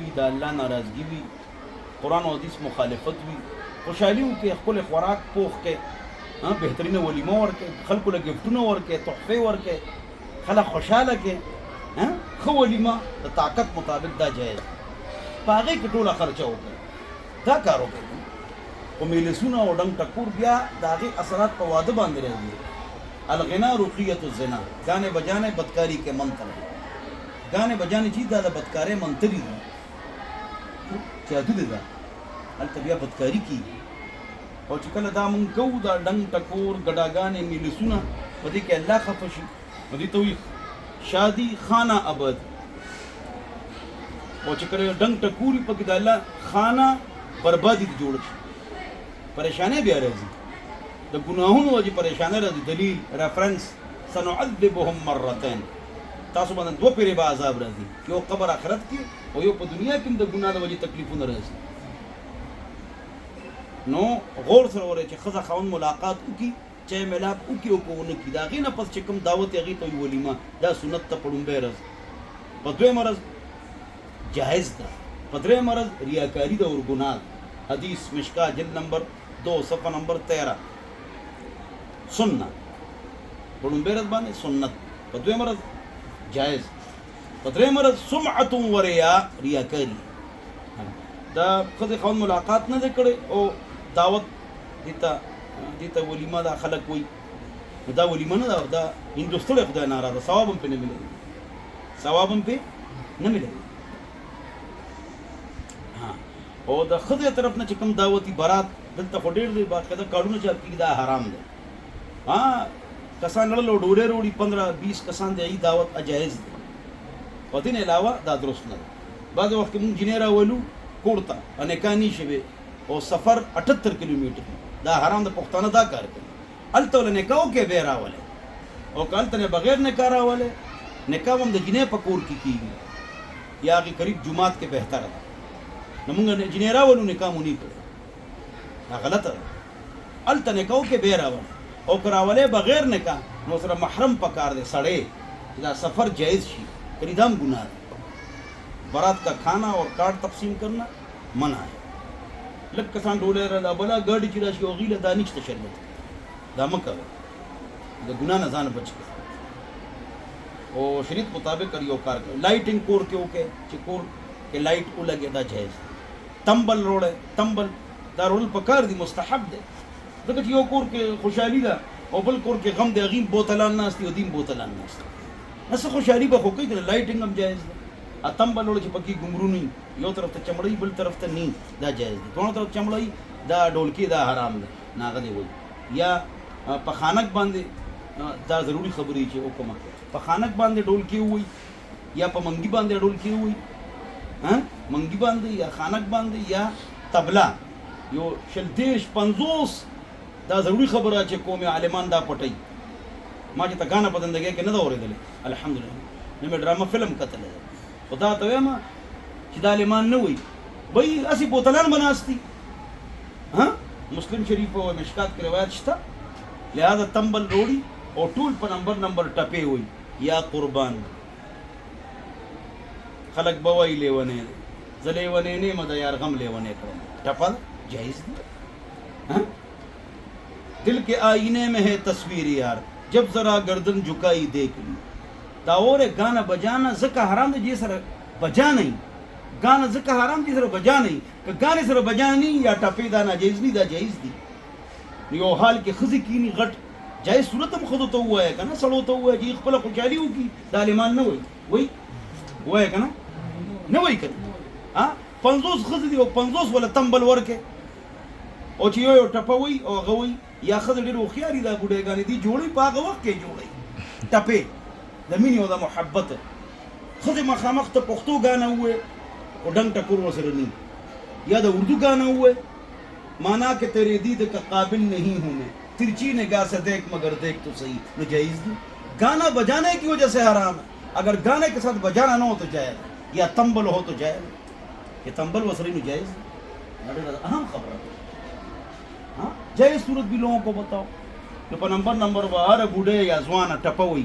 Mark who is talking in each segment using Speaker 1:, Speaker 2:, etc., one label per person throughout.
Speaker 1: وي، د الله ناراضګي وي، قرآن او حدیث مخالفت وي، خوشحالي وکړي، ښکلی خوراک پوخ کړي، بهترینه ولیمه ورکړي، خلکو له ګفټونه ورکړي، تحفې ورکړي، خلک خوشحاله کړي، ښه ولیمه د طاقت مطابق دا جایز په هغې کې ټوله خرچه وکړي، دا کار وکړي. خو میلسونه او ډنګ ټکور بیا د هغې اثرات په واده باندې راځي. الغنا رقیت الزنا، گانے بجانے بدکاری کے منتر ہے. گانے بجانے چیز دا بدکارے منتری دی جادو دی دا هلته بیا بدکاری کی. او چې کله دا مونږ کوو دا ډنګ ټکور ګډاګانې میلسونه په دې کې الله خفه شي، په دې ته وایي شادي خانه ابد. او چې کله ډنګ ټکور وي پکې د الله خانه بربادي ته جوړ شي، پریشانۍ بیا راځي، د ګناهونو وجې پریشانه راځي. دلیل ریفرنس سنعذبهم مرتين، تاسو باندې دوه پیرې به عذاب راځي، یو قبر آخرت کې او یو په دنیا کې هم د ګناه د وجې تکلیفونه راځي. نو غور سره وره چې ښځه خاوند ملاقات وکړي، چای میلاپ وکړي او که ونه کړي، د هغې نه پس چې کوم دعوت هغې ته وایي ولیمه، دا سنت ته په لومبۍ ورځ. په دویمه ورځ جایز ده، په درېیمه ورځ ریاکاري ده او ګناه ده. حدیث مشکا جلد نمبر 2 صفحه نمبر 13 سنت په لومبۍ ورځ باندې سنت، په دویمه ورځ جایز، په درېیمه ورځ سمعة و ریا، ریاکاري. دا ښځې خاوند ملاقات نه دی کړی او دعوت دې ته ولیمه دا خلک وایي، نو دا ولیمه نه ده، دا هندوستړی خدای ناراضه، ثواب هم پرې نه ملوي، ثواب هم پرې نه ملوي. او د ښځې طرف نه چې کوم دعوتي برات دلته خو ډېر دی، باقاعده کارډونه چاپ کېږي، دا حرام دی. کسان لړل او ډوډۍ وروړي، 15-20 کسان دی، دعوت اجایز دی. په دې نه علاوه دا درست نه دی. بعضې وخت کې مونږ جینۍ راولو کور ته، نکاح نه شوې او سفر 78 کیلومیټر، دا حرام د پښتانه دا کار کوي. هلته ول نکاح وکړې بیا راولې، او که هلته نه بغیر نکاح راولې، نکاح هم د جینۍ په کور کې کېږي یا هغې قریب جومات کې بهتره ده. نو مونږ جینۍ راولو نکاح مو نه کړی، دا غلطه ده. هلته نکاح وکړې بیا راولې، او که راولې بغیر نکاح نو سره محرم پکار دی سړی چې دا سفر جائز شي، کنی دا هم ګناه ده. بارات کا کھانا اور کارڈ تقسیم کرنا منع ہے. لږ کسان ډوډۍ را بله ګاډي چې راشي هغوی له دا نشته شربت، دا مه کوه، د ګناه نه ځان بچ کړه. او شریعت مطابق یو کار کوه، لایټینګ کور کې وکړې چې کور کې لایټ ولګي، دا جایز. تمبل روړی، تمبل دا روړل پکار دي، مستحب دی، ځکه چې یو کور کې خوشحالي ده او بل کور کې غم دی، هغې بوتلان ناست دي او دې بوتلان ناست دي، نه څه خوشحالي به خو کوي، که لایټینګ هم جایز ده. تمبل وړه چې پکې ګمرو نه وي، یو طرف ته چمړی بل طرف ته نه، دا جایز دی. دوه طرف چمړی دا ډولکی دا حرام دی، نه هغه دی وایي. یا په خانک باندې دا ضروري خبرې چې وکړم، په خانک باندې ډولکی ووایي یا په منګي باندې ډولکی ووایي، منګي باندې یا خانک باندې یا طبله، یو 40-50 دا ضروري خبره چې قومي عالمان دا پټوي. ما چې ته ګانا په زندګۍ کې نه ده اورېدلې، الحمدلله، نه مې ډرامه فلم کتلی ده. خدا ته وایم چې دا عالمان نه وایي، بهی هسې بوتلان به ناست دي. مسلم شریف او مشکات کې روایت شته، لہذا تمبل روړي او ټول په نمبر ټپې وایي، یا قربان خلک به وایي لیونی دی، زه لیونی نه یم، د یار غم لیونی کړم، ټپه جایز دی. دل کے آئینے میں ہے تصویر یار، جب ذرا گردن جھکائی دیکھ لی. دا اور گانا بجانا ځکه حرام دی چې سره بجا نه وي، ګانا ځکه حرام دی سره بجا نه وي، که ګانې سره بجا نه وي یا ټپې دا ناجایز نه، دا جایز دي. یو حال کې ښځې کیني غټ جایز صورت هم ښځو ته ووایه که نه، سړو ته ووایه چې خپله خوشحالي وکړي، دا عالمان نه وایي، وایه که نه، نه وایي که نه. 50 ښځې دي او 50 وله تمبل ورکې، او چې یو ټپه وایي او هغه وایي، یا ښځه ډېر هوښیاري دا ګوډېګانې دي جوړوي، په هغه وخت کې جوړوي ټپې د مینې او د محبت. ښځې مخامخ ته پښتو ګانه ووایي او ډنګ ټکور ورسره نه، یا د اردو ګانه ووایي، مانا کہ تیرے دید کا قابل نہیں ہوں میں، ترچی نگاہ سے دیکھ مگر دیکھ تو صحیح، نو جائز دی. گانا بجانے کی وجہ سے حرام ہے، اگر گانے کے ساتھ بجانا نہ ہو تو جائز، یا تمبل ہو تو جائز. یہ تمبل وسری نو جائز دی، اہم خبر ہے. جائز صورت بھی لوگوں کو بتاؤ. نو په نمبر به هر بوډۍ یا ځوانه ټپوي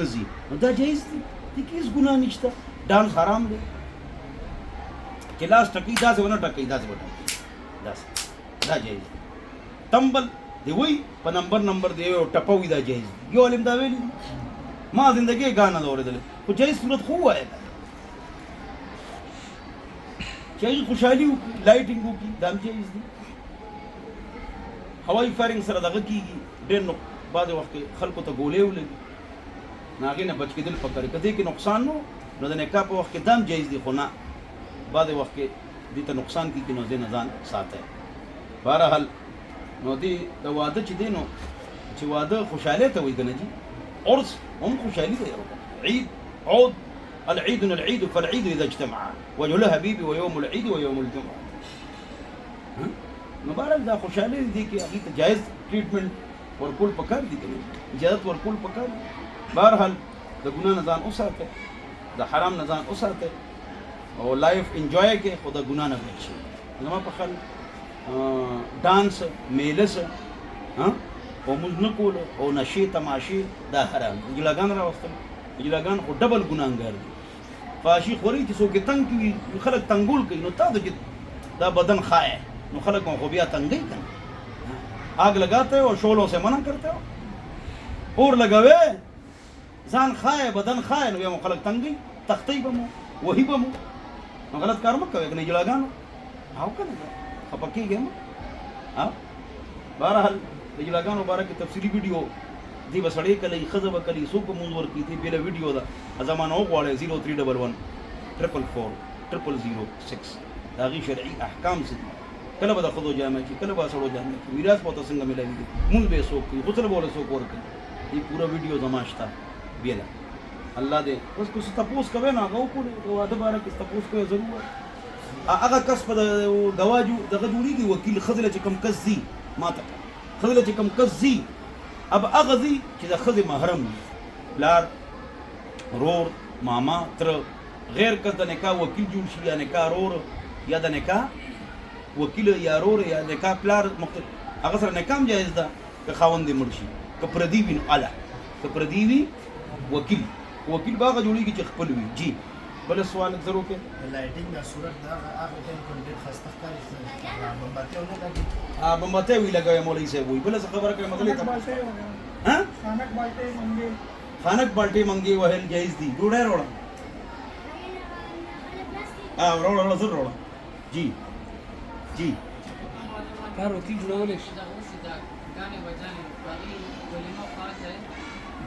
Speaker 1: نه ځي نو دا جایز دی دې کې هیڅ ګناه نشته ډانس حرام دی چې لاس ټکوي داسې ونه ټکوي داسې وټکوي داسې دا جایز دی تمبل دی وای په number the O ټپوي the جایز the you عالم دا ویلي ما زندګي غانا دا اورېدل خو جایز صورت خو وایي چې خوشحالي وکړي لایټینګ وکړي دا هم جایز دی هوایي فایرنګ سره دغه کېږي ډېر نو بعضې وخت کې خلکو ته ګولې ولګي نو هغې نه بچ کېدل پکار که دې کې نقصان نو د نکاح په وخت کې دا هم جایز دی خو نه بعضې وخت کې دې ته نقصان کېږي نو دې نه ځان ساتی بهرحال نو دې د واده چې دی نو چې واده خوشحالۍ ته وایي که نه جي عرس هم خوشحالي دی عید عود العيد العيد فالعيد اذا اجتمع وجه الحبيب ويوم العيد ويوم الجمعه مبارک دا خوشحالي دي کې هغه ته جائز ټریټمنټ ورکول پکار دي کنه اجازه ورکول پکار بهرحال د ګناه نه ځان اوساته د حرام نه ځان اوساته او لایف انجوای کې خو د ګناه نه بچي زما په خل ډانس میلس ها او موږ نه کول او نشي تماشي دا حرام جلاګان راوستل جلاګان خو ډبل ګناهګار دي فاشي خوري چې څوک تنگ کوي خلک تنګول کوي نو تا دا بدن خائے نو خلق کو خوبیا تنگی کن آگ لگاتے ہو شولوں سے منع کرتے ہو اور لگاوے زان خائے بدن خائے نو یا خلق تنگی تختی بمو وہی بمو نو غلط کار مکہ ایک نہیں جلاگانو آو کن خپکی گئے مو بہرحال جلاگانو بارہ کی تفصیلی ویڈیو دی بسڑے کلی خزب کلی سوک منور کی تھی بیلے ویڈیو دا زمان او قوالے 0311 444 0006 داغی شرعی احکام سے کله به د خدو جامع کی کله به سړو جامع کی میراث په څنګه ملایي مونږ به سوق کی غسل بوله سوق ورکړي دې پورا ویډیو زماشتا بیل الله دې اوس کو ستاسو کوي نه غو کو واده بارے کې تاسو کوي ضرور هغه کس په دواجو دغه جوړیږي وکیل خزله چې کم کزي ما ته خزله چې کم کزي اب اغزي چې د خزه محرم لار رور ماما تر غیر کس د نکاح وکیل جوړ شي یا نکاح رور یا د نکاح وکیل یا رور یا نکاح پلار هغه سره نکاح جایز ده که خاوند دې مړ شي که پردي وي نو اعلی که پردي وي وکیل باغ جوړیږي چې خپل وي جی بل سوال ضرور کې
Speaker 2: لایټینګ د صورت دا هغه ټیم کې ډېر خسته ښکاري بمباته نه لګي
Speaker 1: بمباته وی لګوي مولوی صاحب وی بل څه خبره کوي مګلې ته ها خانک بالټي منګي وهل جایز دي ډوډۍ روړه روړه زر روړه جی جی
Speaker 3: کار وکیل جوړولې شي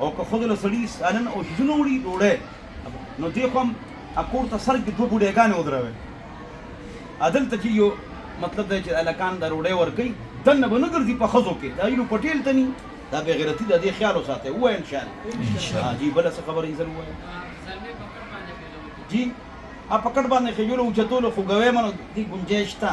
Speaker 1: او که خود له سړي سالن او شنو وړي ډوړې نو دې کوم اکور ته سر کې دوه ګډېګانې ودروي عدل ته یو مطلب دی چې الکان د ډوړې ور کوي دنه به نه ګرځي په خزو کې دا یو پټیل تني دا به غیرتی د دې خیال وساته و ان شاء الله جی بل څه خبرې ضرور وای جی ا پکړ باندې خجول او چتول خو غوي منو دي گنجائش تا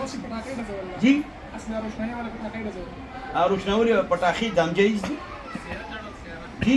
Speaker 3: اوس پټاکې ډزول
Speaker 1: جی
Speaker 3: اسنه روشنايي ولا پټاکې ډزول
Speaker 1: روشناوري پټاخي دم جایز دي جی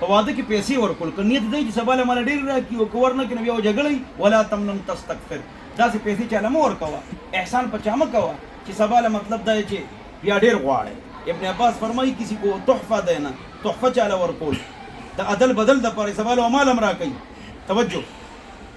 Speaker 1: په واده کې پیسې ورکول که نیت دی چې سبا له مال ډېر راکړي او که ورنه کړي نو بیا جګړه ولا تمنن تستكثر داسې پیسې چاله مه ورکوه احسان په چا مه کوه چې سبا له مطلب دا چې بیا ډېر غواړي ابن عباس فرمایي کسی کو تحفه دینا تحفه چاله ورکول د عدل بدل د پاره سبا له مال هم راکړي توجه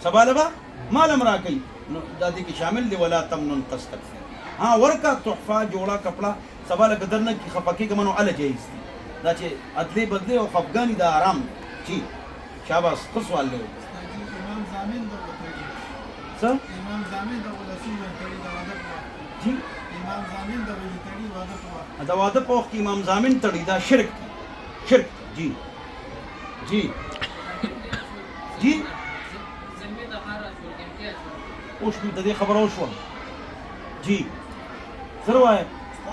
Speaker 1: سبا له مال هم راکړي نو دا دې کې شامل دی ولا تمنن تستكثر ها ورکا تحفه جوړه کپڑا سبا له قدر نه کی خفقي کمنو ال جایز دي دا چې عدلی بدلی او خفګانی دا آرام دی جی شاباس ښه سوال دی
Speaker 2: امام زامن د وتړي
Speaker 1: څه
Speaker 2: امام زامن د ولسی وتړي د واده په وخت
Speaker 1: جی
Speaker 2: امام زامن د وتړي واده په وخت
Speaker 1: دا واده په وخت کې امام ضامن تړي دا شرک دی شرک جی جی جی اوس د دې خبرو شو جی سره وای